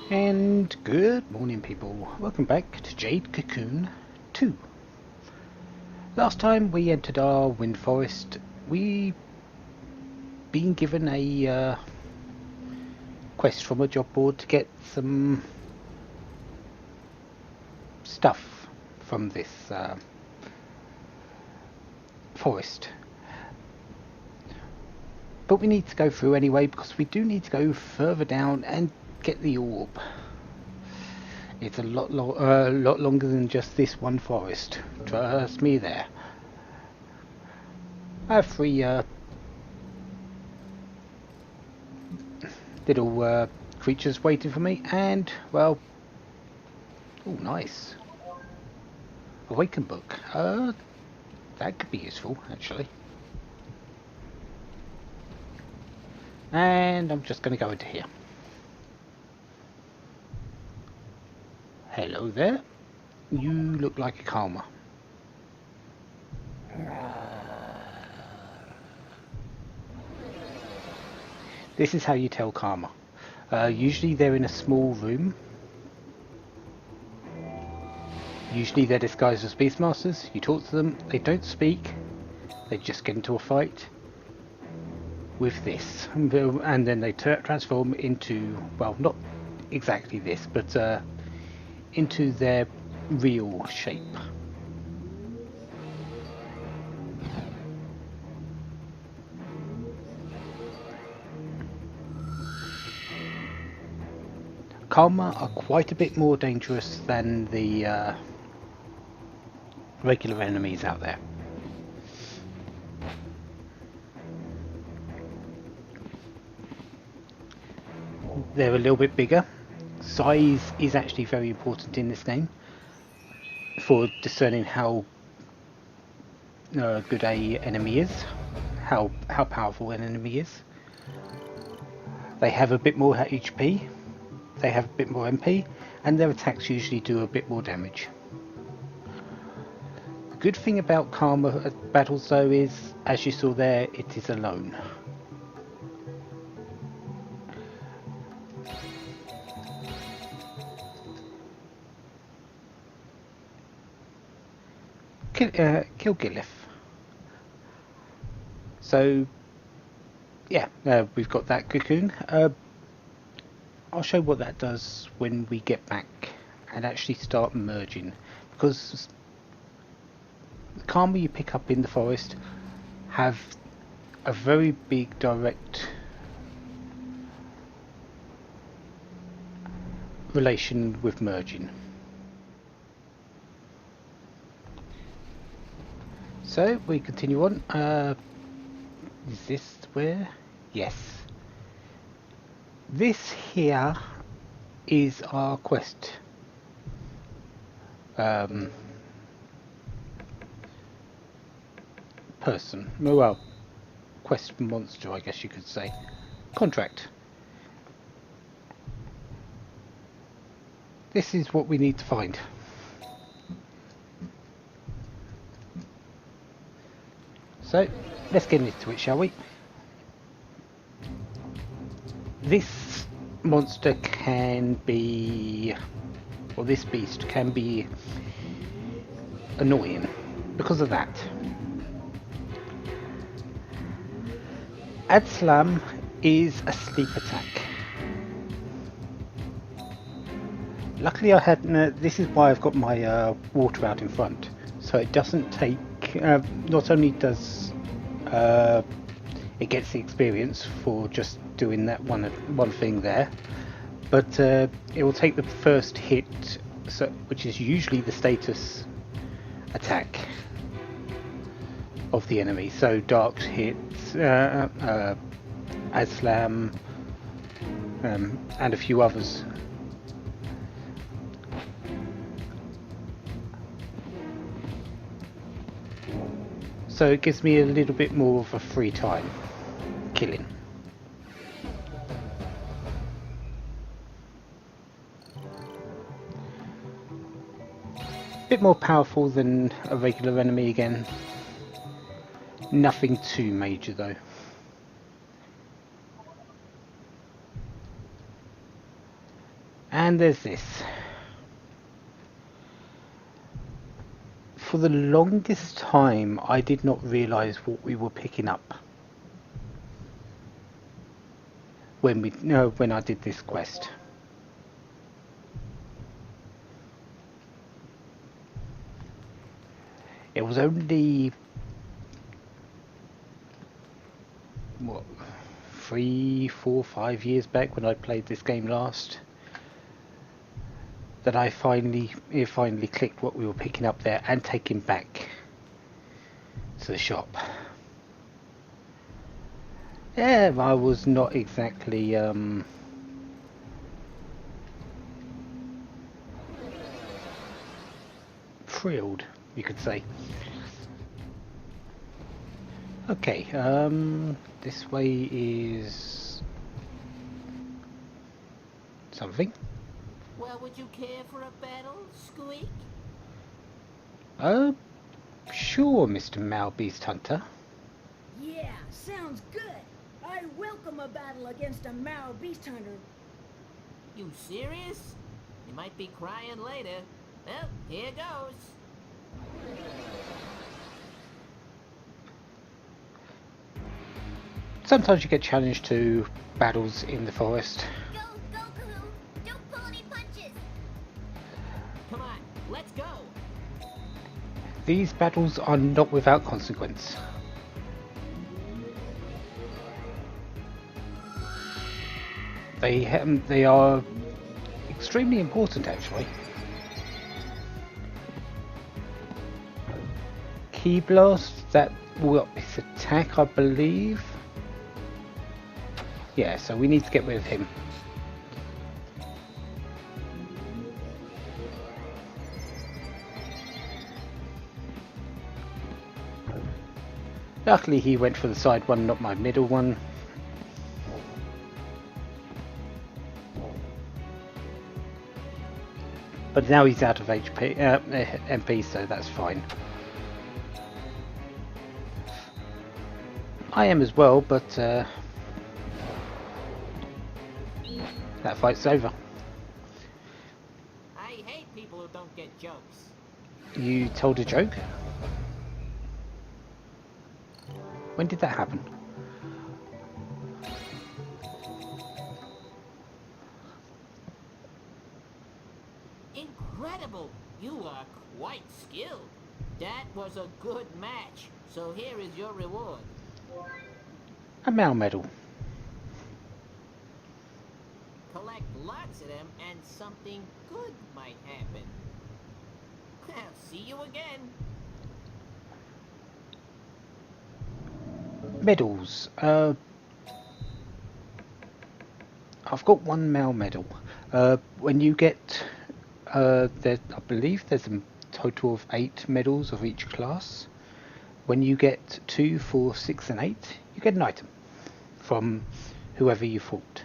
And good morning, people. Welcome back to Jade Cocoon 2. Last time we entered our wind forest, we been given a quest from a job board to get some stuff from this forest. But we need to go through anyway because we do need to go further down and get the orb. It's a lot longer than just this one forest. Trust me there. I have three little creatures waiting for me, and, well, oh, nice. Awaken book. That could be useful, actually. And I'm just going to go into here. Hello there. You look like a karma. This is how you tell karma. Usually they're in a small room. Usually they're disguised as beastmasters. You talk to them, they don't speak. They just get into a fight with this. And then they transform into, well, not exactly this, but into their real shape. Karma are quite a bit more dangerous than the regular enemies out there. They're a little bit bigger. Size is actually very important in this game for discerning how good a enemy is, how powerful an enemy is. They have a bit more HP, they have a bit more MP, and their attacks usually do a bit more damage. The good thing about Karma battles though is, as you saw there, it is alone. Kill Gilif. So, yeah, we've got that cocoon. I'll show what that does when we get back and actually start merging, because the karma you pick up in the forest have a very big direct relation with merging. So we continue on. Is this where? Yes. This here is our quest. Person. Well, quest monster, I guess you could say. Contract. This is what we need to find. So, let's get into it, shall we? This monster can be, or this beast can be annoying because of that. Adslam is a sleep attack. Luckily I had, this is why I've got my water out in front, so it doesn't take, not only does it gets the experience for just doing that one thing there, but it will take the first hit, so, which is usually the status attack of the enemy. So Dark hits, Aslam, and a few others. So it gives me a little bit more of a free time killing. Bit more powerful than a regular enemy again. Nothing too major though. And there's this. For the longest time, I did not realise what we were picking up when I did this quest. It was only what 3, 4, 5 years back when I played this game last that it finally clicked what we were picking up there and taking back to the shop. Yeah, I was not exactly thrilled, you could say. Okay, this way is something. Well, would you care for a battle, Squeak? Sure, Mr. Malbeast Hunter. Yeah, sounds good. I welcome a battle against a Mao Beast Hunter. You serious? You might be crying later. Well, here goes. Sometimes you get challenged to battles in the forest. Go, Cocoon! Don't pull any punches! Come on, let's go. These battles are not without consequence. They are extremely important, actually. Key Blast, that will up his attack, I believe. Yeah, so we need to get rid of him. Luckily he went for the side one, not my middle one. But now he's out of MP, so that's fine. I am as well, but that fight's over. I hate people who don't get jokes. You told a joke? When did that happen? Incredible! You are quite skilled. That was a good match. So here is your reward. A Mal medal. Collect lots of them and something good might happen. I'll see you again. Medals. I've got one Mal medal. When you get, I believe there's a total of 8 medals of each class. When you get 2, 4, 6 and 8, you get an item from whoever you fought.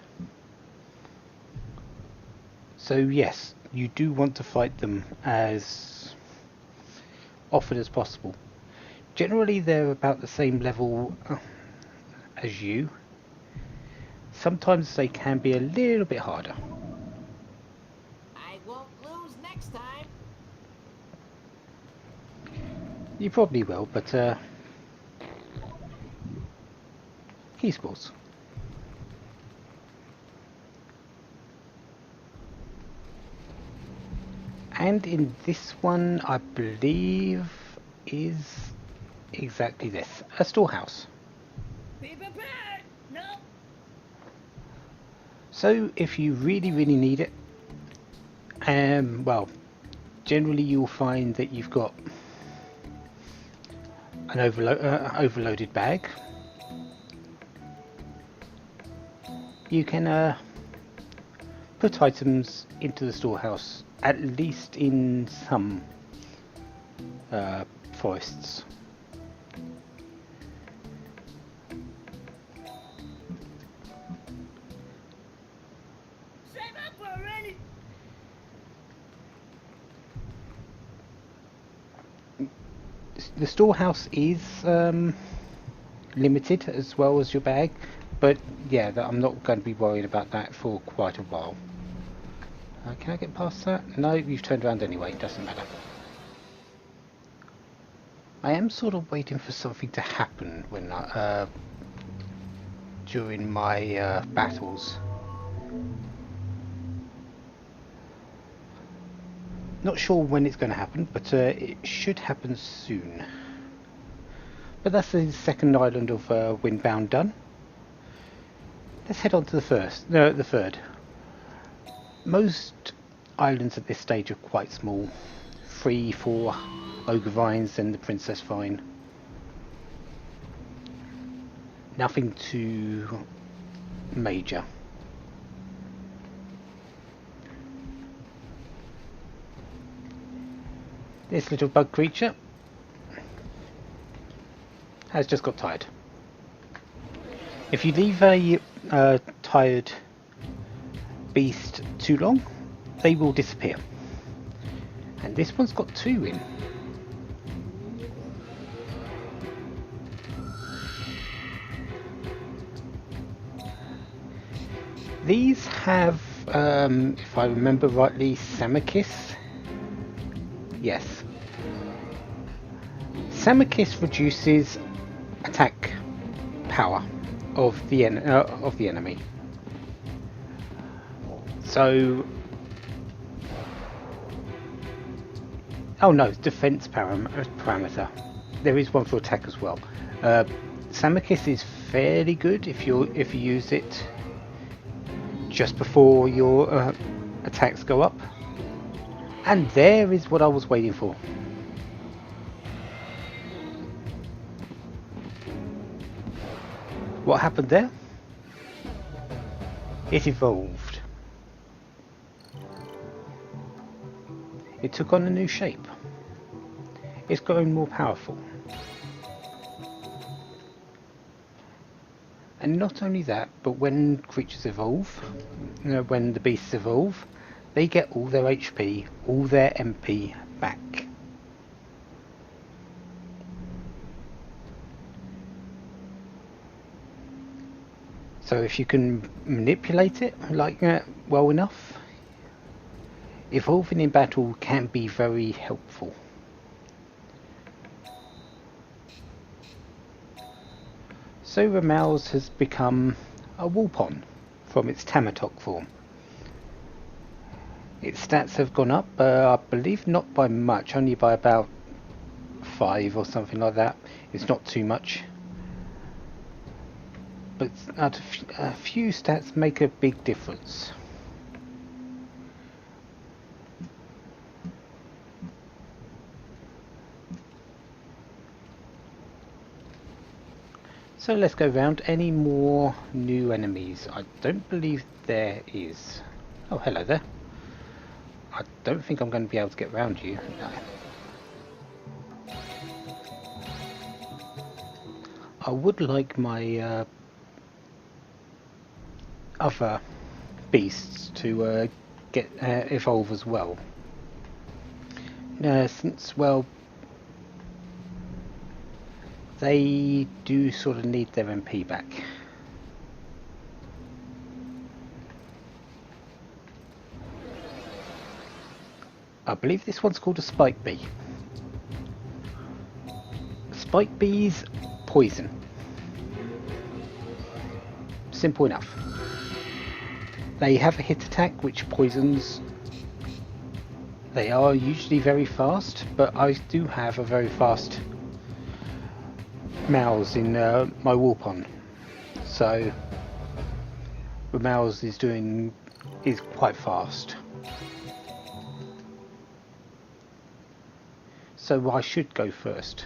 So yes, you do want to fight them as often as possible. Generally they're about the same level as you. Sometimes they can be a little bit harder. I won't lose next time. You probably will, but key scores. And in this one, I believe, is exactly this, a storehouse. Be prepared! No! So if you really need it, well, generally you'll find that you've got an overloaded bag. You can put items into the storehouse, at least in some forests. Save up already! The storehouse is limited as well as your bag, but yeah, I'm not going to be worried about that for quite a while. Can I get past that? No, you've turned around anyway, doesn't matter. I am sort of waiting for something to happen when during my battles. Not sure when it's going to happen, but it should happen soon. But that's the second island of Windbound done. Let's head on to the third. Most islands at this stage are quite small. 3, 4 ogre vines and the princess vine. Nothing too major. This little bug creature has just got tired. If you leave a tired beast too long, they will disappear. And this one's got 2 in. These have, if I remember rightly, Samakis. Yes. Samakis reduces attack power of the enemy. So, oh no, defense parameter. There is one for attack as well. Samakis is fairly good if you use it just before your attacks go up. And there is what I was waiting for. What happened there? It evolved. It took on a new shape. It's growing more powerful. And not only that, but when creatures evolve, when the beasts evolve, they get all their HP, all their MP back. So if you can manipulate it well enough, evolving in battle can be very helpful. So Ramal's has become a Wulpon from its Tamatok form. Its stats have gone up, I believe not by much, only by about 5 or something like that. It's not too much. But a few stats make a big difference. So let's go round. Any more new enemies? I don't believe there is. Oh, hello there. I don't think I'm going to be able to get round you. No. I would like my other beasts to evolve as well. Since, well, they do sort of need their MP back. I believe this one's called a spike bee. Spike bees poison. Simple enough. They have a hit attack which poisons. They are usually very fast, but I do have a very fast mouse in my Wulpon. So the mouse is quite fast. So I should go first.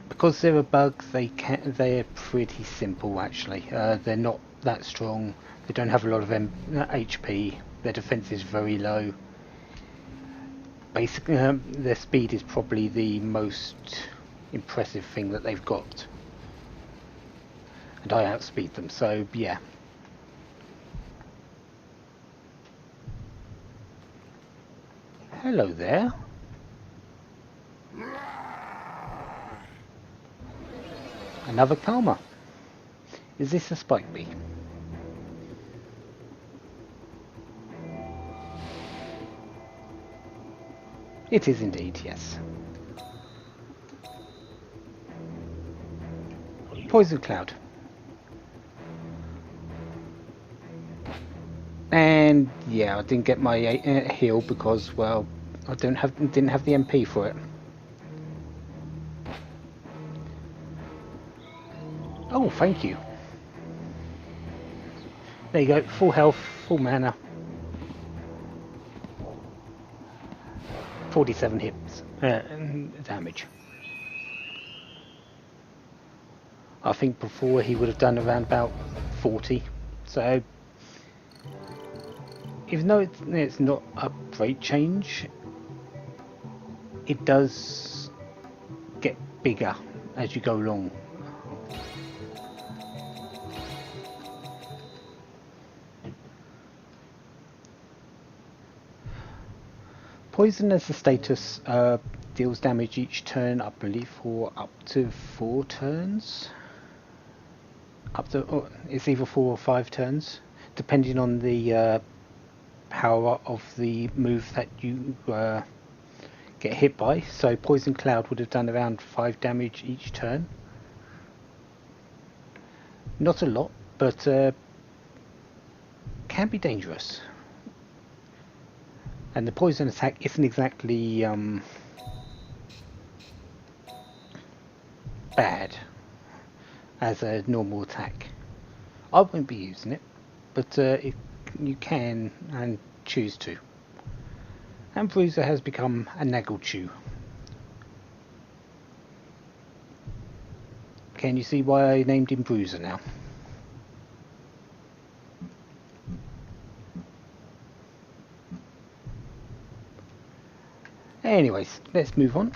Because they're a bug, they're pretty simple actually. They're not that strong. They don't have a lot of HP. Their defense is very low. Basically, their speed is probably the most impressive thing that they've got. And I outspeed them, so yeah. Hello there. Another Karma. Is this a spike bee? It is indeed, yes. Poison cloud. And yeah, I didn't get my heal because, well, I didn't have the MP for it. Oh, thank you. There you go, full health, full mana. 47 hits damage. I think before he would have done around about 40. So, even though it's not a great change, it does get bigger as you go along. Poison as a status deals damage each turn, I believe, for up to 4 turns. It's either 4 or 5 turns, depending on the power of the move that you get hit by. So Poison Cloud would have done around 5 damage each turn. Not a lot, but can be dangerous. And the poison attack isn't exactly bad as a normal attack. I won't be using it, but you can and choose to. And Bruiser has become a Nagglechew. Can you see why I named him Bruiser now? Anyways, let's move on.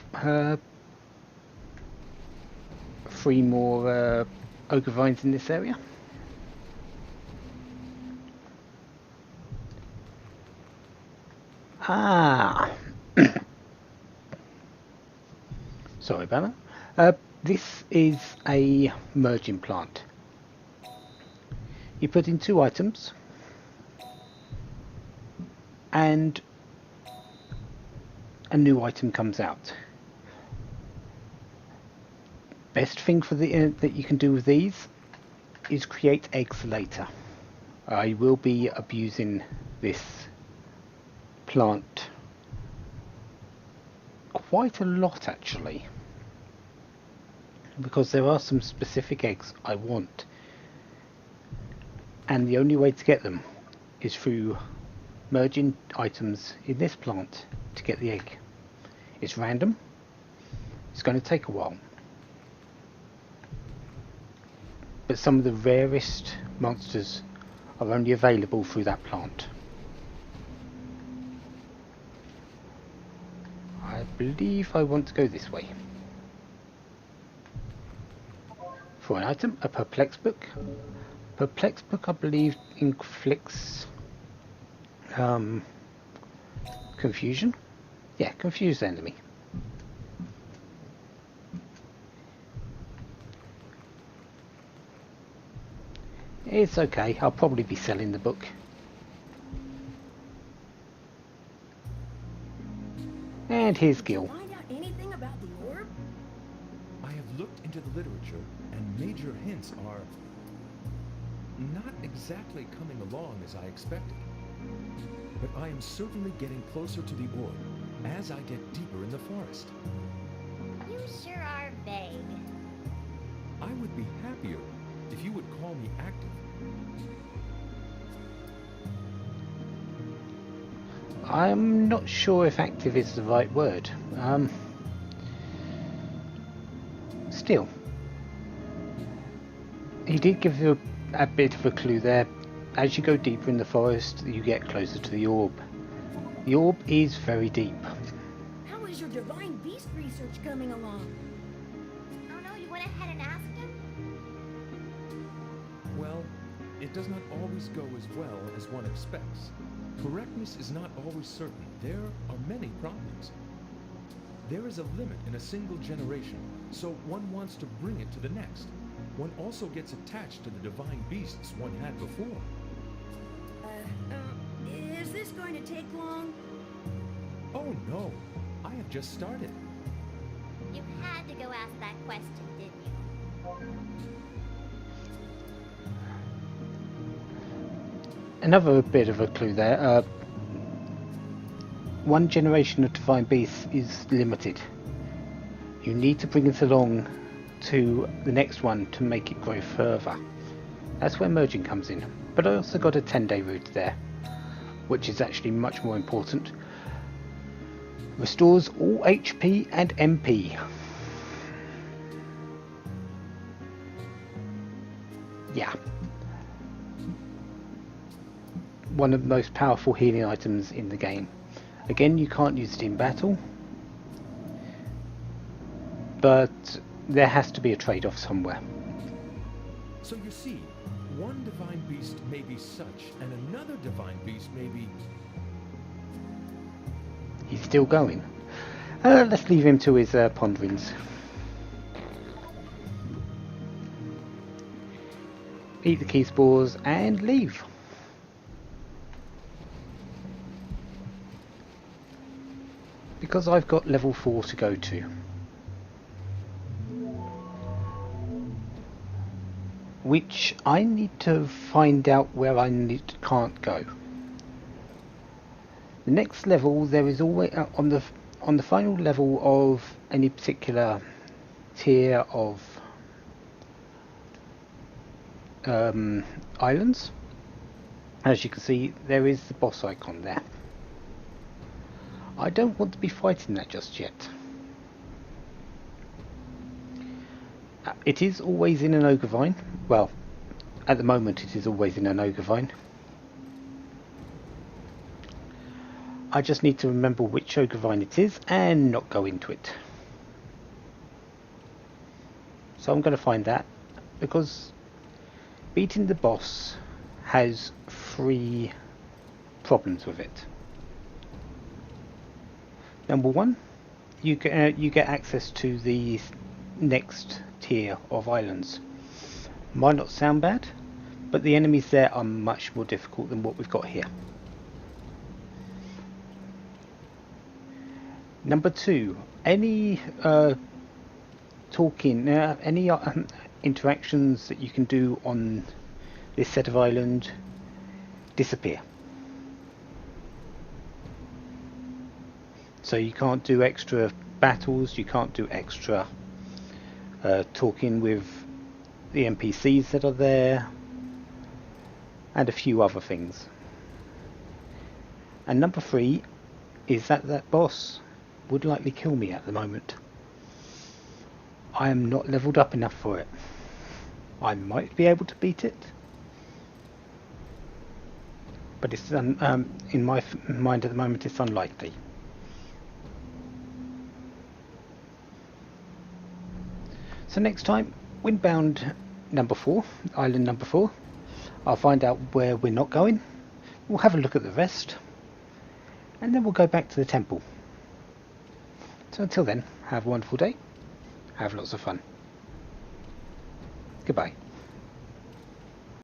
3 more ogre vines in this area. Sorry about that. This is a merging plant. You put in 2 items and a new item comes out. Best thing for that you can do with these is create eggs later. I will be abusing this plant quite a lot actually, because there are some specific eggs I want, and the only way to get them is through merging items in this plant to get the egg. It's random, it's going to take a while, but some of the rarest monsters are only available through that plant. I believe I want to go this way. For an item, a Perplex Book. Perplex Book, I believe, inflicts confusion. Yeah, confuse the enemy. It's okay, I'll probably be selling the book. And here's Gil. Find out anything about the orb? I have looked into the literature, and major hints are not exactly coming along as I expected. But I am certainly getting closer to the orb as I get deeper in the forest. You sure are vague. I would be happier if you would call me active. I'm not sure if active is the right word. Still, he did give you a bit of a clue there. As you go deeper in the forest, you get closer to the orb. The orb is very deep. How is your divine beast research coming along? Oh no, you went ahead and asked him? Well, it does not always go as well as one expects. Correctness is not always certain. There are many problems. There is a limit in a single generation, so one wants to bring it to the next. One also gets attached to the divine beasts one had before. Is this going to take long? Oh no, I have just started. You had to go ask that question, didn't you? Another bit of a clue there. One generation of divine beasts is limited. You need to bring it along to the next one to make it grow further. That's where merging comes in. But I also got a 10-day route there, which is actually much more important. Restores all HP and MP. Yeah. One of the most powerful healing items in the game. Again, you can't use it in battle, but there has to be a trade-off somewhere. So you see, one divine beast may be such, and another divine beast may be... He's still going. Let's leave him to his ponderings. Eat the key spores and leave. Because I've got level 4 to go to. Which I need to find out where I can't go. The next level, there is always on the final level of any particular tier of islands. As you can see, there is the boss icon there. I don't want to be fighting that just yet. It is always in an ogre vine. Well, at the moment it is always in an ogre vine. I just need to remember which ogre vine it is and not go into it. So I'm going to find that, because beating the boss has 3 problems with it. Number 1, you get access to the next tier of islands. Might not sound bad, but the enemies there are much more difficult than what we've got here. Number 2, any talking, any interactions that you can do on this set of island disappear. So you can't do extra battles, you can't do extra talking with the NPCs that are there, and a few other things. And number 3 is that boss would likely kill me at the moment. I am not leveled up enough for it. I might be able to beat it, but it's in my mind at the moment it's unlikely. So next time, Windbound number 4, island number 4, I'll find out where we're not going, we'll have a look at the rest, and then we'll go back to the temple. So until then, have a wonderful day, have lots of fun. Goodbye.